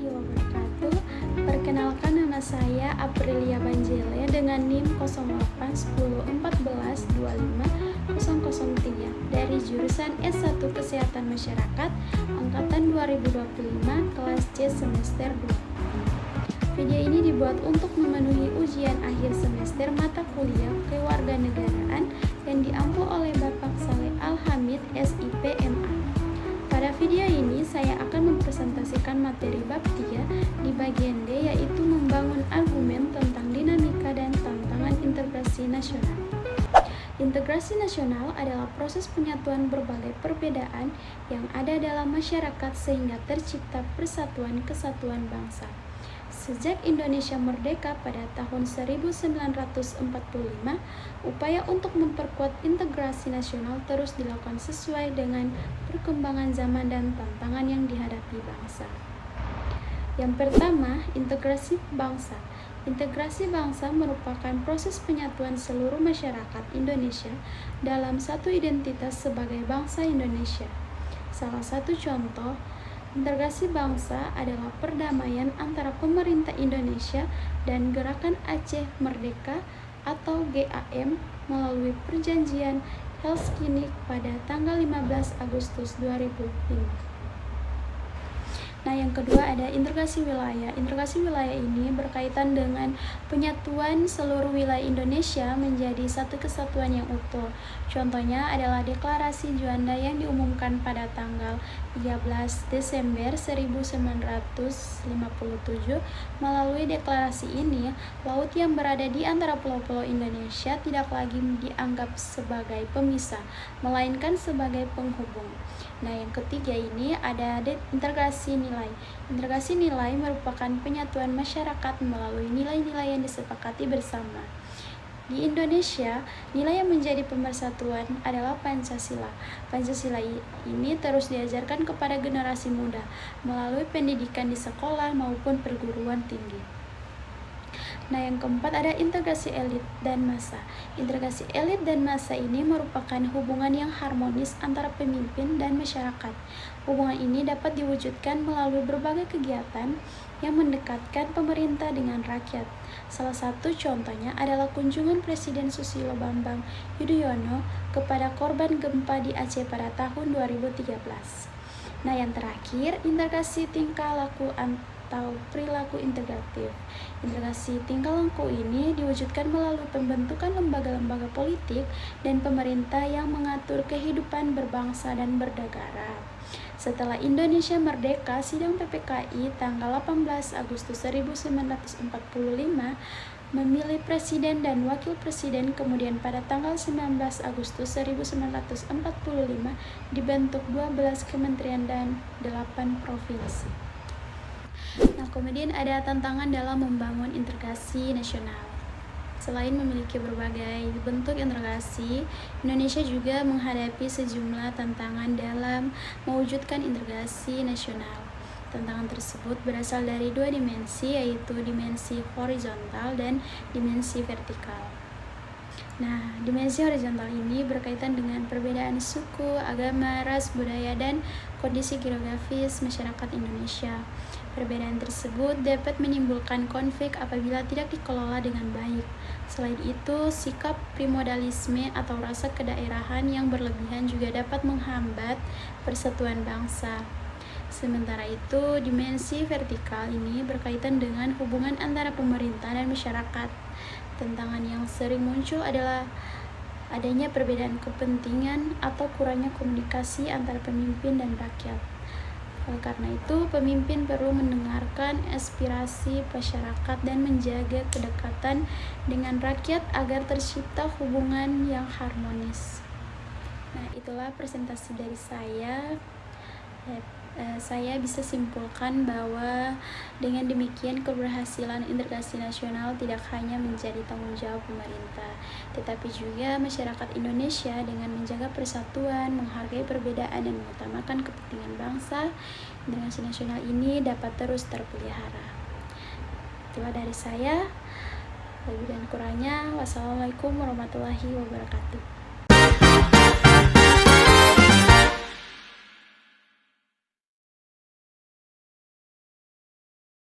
warahmatullahi wabarakatuh. Perkenalkan, nama saya Aprilia Banjele dengan NIM 0810142503 dari jurusan S1 Kesehatan Masyarakat angkatan 2025 kelas C semester 2. Video ini dibuat untuk memenuhi ujian akhir semester mata kuliah Kewarganegaraan yang diampu oleh Bapak Saleh Al-Hamid, SIP, MA. Pada video ini saya akan mempresentasikan materi bab 3 di bagian D, yaitu membangun argumen tentang dinamika dan tantangan integrasi nasional. Integrasi nasional adalah proses penyatuan berbagai perbedaan yang ada dalam masyarakat sehingga tercipta persatuan kesatuan bangsa. Sejak Indonesia merdeka pada tahun 1945, upaya untuk memperkuat integrasi nasional terus dilakukan sesuai dengan perkembangan zaman dan tantangan yang dihadapi bangsa. Yang pertama, integrasi bangsa. Integrasi bangsa merupakan proses penyatuan seluruh masyarakat Indonesia dalam satu identitas sebagai bangsa Indonesia. Salah satu contoh integrasi bangsa adalah perdamaian antara pemerintah Indonesia dan Gerakan Aceh Merdeka atau GAM melalui perjanjian Helsinki pada tanggal 15 Agustus 2005. Nah, yang kedua ada integrasi wilayah. Integrasi wilayah ini berkaitan dengan penyatuan seluruh wilayah Indonesia menjadi satu kesatuan yang utuh. Contohnya adalah Deklarasi Juanda yang diumumkan pada tanggal 13 Desember 1957. Melalui deklarasi ini, laut yang berada di antara pulau-pulau Indonesia tidak lagi dianggap sebagai pemisah, melainkan sebagai penghubung. Nah, yang ketiga ini ada integrasi nilai. Integrasi nilai merupakan penyatuan masyarakat melalui nilai-nilai yang disepakati bersama. Di Indonesia, nilai yang menjadi pemersatuan adalah Pancasila. Pancasila ini terus diajarkan kepada generasi muda melalui pendidikan di sekolah maupun perguruan tinggi. Nah, yang keempat ada integrasi elit dan massa. Integrasi elit dan massa ini merupakan hubungan yang harmonis antara pemimpin dan masyarakat. Hubungan ini dapat diwujudkan melalui berbagai kegiatan yang mendekatkan pemerintah dengan rakyat. Salah satu contohnya adalah kunjungan Presiden Susilo Bambang Yudhoyono kepada korban gempa di Aceh pada tahun 2013. Nah, yang terakhir, integrasi tingkah laku atau perilaku integratif. Integrasi tingkah laku ini diwujudkan melalui pembentukan lembaga-lembaga politik dan pemerintah yang mengatur kehidupan berbangsa dan bernegara. Setelah Indonesia merdeka, sidang PPKI tanggal 18 Agustus 1945 memilih presiden dan wakil presiden, kemudian pada tanggal 19 Agustus 1945 dibentuk 12 kementerian dan 8 provinsi. Nah, kemudian ada tantangan dalam membangun integrasi nasional. Selain memiliki berbagai bentuk integrasi, Indonesia juga menghadapi sejumlah tantangan dalam mewujudkan integrasi nasional. Tantangan tersebut berasal dari dua dimensi, yaitu dimensi horizontal dan dimensi vertikal. Nah, dimensi horizontal ini berkaitan dengan perbedaan suku, agama, ras, budaya, dan kondisi geografis masyarakat Indonesia. Perbedaan tersebut dapat menimbulkan konflik apabila tidak dikelola dengan baik. Selain itu, sikap primodalisme atau rasa kedaerahan yang berlebihan juga dapat menghambat persatuan bangsa. Sementara itu, dimensi vertikal ini berkaitan dengan hubungan antara pemerintah dan masyarakat. Tantangan yang sering muncul adalah adanya perbedaan kepentingan atau kurangnya komunikasi antara pemimpin dan rakyat. Oleh karena itu, pemimpin perlu mendengarkan aspirasi masyarakat dan menjaga kedekatan dengan rakyat agar tercipta hubungan yang harmonis. Nah, itulah presentasi dari saya. Saya bisa simpulkan bahwa dengan demikian keberhasilan integrasi nasional tidak hanya menjadi tanggung jawab pemerintah, tetapi juga masyarakat Indonesia. Dengan menjaga persatuan, menghargai perbedaan, dan mengutamakan kepentingan bangsa, integrasi nasional ini dapat terus terpelihara. Itulah dari saya. Lebih dan kurangnya, wassalamualaikum warahmatullahi wabarakatuh.